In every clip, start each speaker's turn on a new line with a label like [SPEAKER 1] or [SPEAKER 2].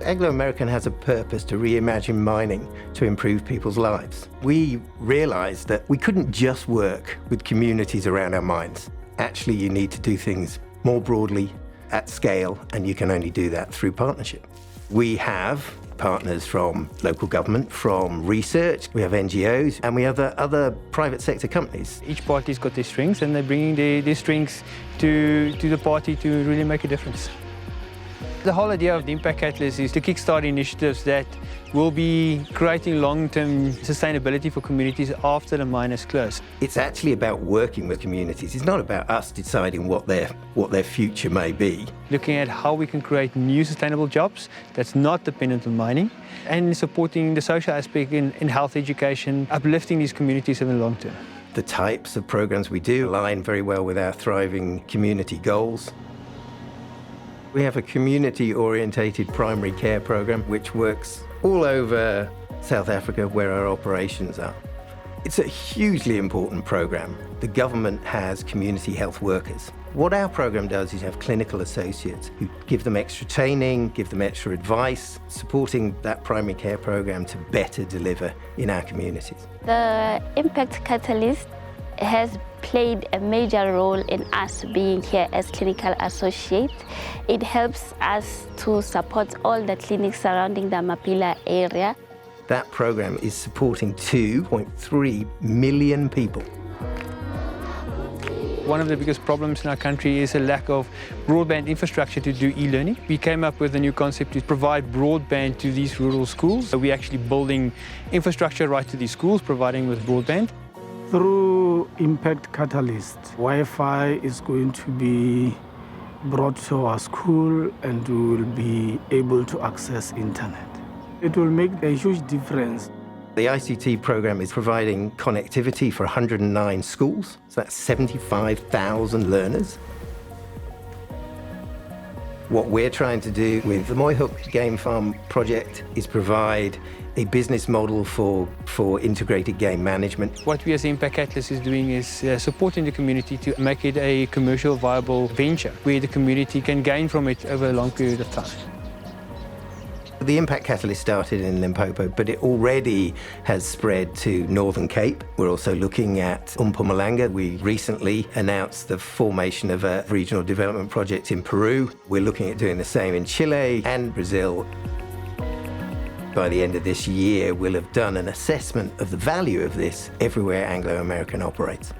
[SPEAKER 1] Anglo American has a purpose to reimagine mining to improve people's lives. We realised that we couldn't just work with communities around our mines. Actually, you need to do things more broadly, at scale, and you can only do that through partnership. We have partners from local government, from research, we have NGOs, and we have other private sector companies.
[SPEAKER 2] Each party's got their strengths, and they're bringing their strengths to the party to really make a difference. The whole idea of the Impact Catalyst is to kickstart initiatives that will be creating long-term sustainability for communities after the mine is closed.
[SPEAKER 1] It's actually about working with communities. It's not about us deciding what their future may be.
[SPEAKER 2] Looking at how we can create new sustainable jobs that's not dependent on mining, and supporting the social aspect in health education, uplifting these communities in the long term.
[SPEAKER 1] The types of programs we do align very well with our thriving community goals. We have a community-orientated primary care program which works all over South Africa where our operations are. It's a hugely important program. The government has community health workers. What our program does is have clinical associates who give them extra training, give them extra advice, supporting that primary care program to better deliver in our communities.
[SPEAKER 3] The Impact Catalyst has played a major role in us being here as clinical associates. It helps us to support all the clinics surrounding the Mapila area.
[SPEAKER 1] That program is supporting 2.3 million people.
[SPEAKER 2] One of the biggest problems in our country is a lack of broadband infrastructure to do e-learning. We came up with a new concept to provide broadband to these rural schools. So we're actually building infrastructure right to these schools, providing with broadband.
[SPEAKER 4] Through Impact Catalyst, Wi-Fi is going to be brought to our school and we will be able to access internet. It will make a huge difference.
[SPEAKER 1] The ICT program is providing connectivity for 109 schools, so that's 75,000 learners. What we're trying to do with the Mooihoek Game Farm project is provide a business model for integrated game management.
[SPEAKER 2] What we as the Impact Catalyst is doing is supporting the community to make it a commercial viable venture where the community can gain from it over a long period of time.
[SPEAKER 1] The Impact Catalyst started in Limpopo, but it already has spread to Northern Cape. We're also looking at Mpumalanga. We recently announced the formation of a regional development project in Peru. We're looking at doing the same in Chile and Brazil. By the end of this year, we'll have done an assessment of the value of this everywhere Anglo American operates.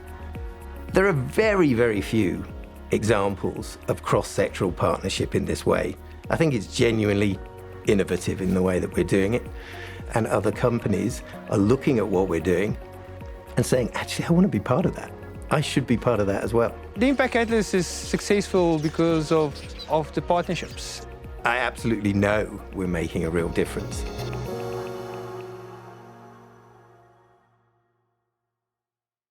[SPEAKER 1] There are very, very few examples of cross-sectoral partnership in this way. I think it's genuinely innovative in the way that we're doing it. And other companies are looking at what we're doing and saying, actually, I want to be part of that. I should be part of that as well.
[SPEAKER 2] The Impact Catalyst is successful because of the partnerships.
[SPEAKER 1] I absolutely know we're making a real difference.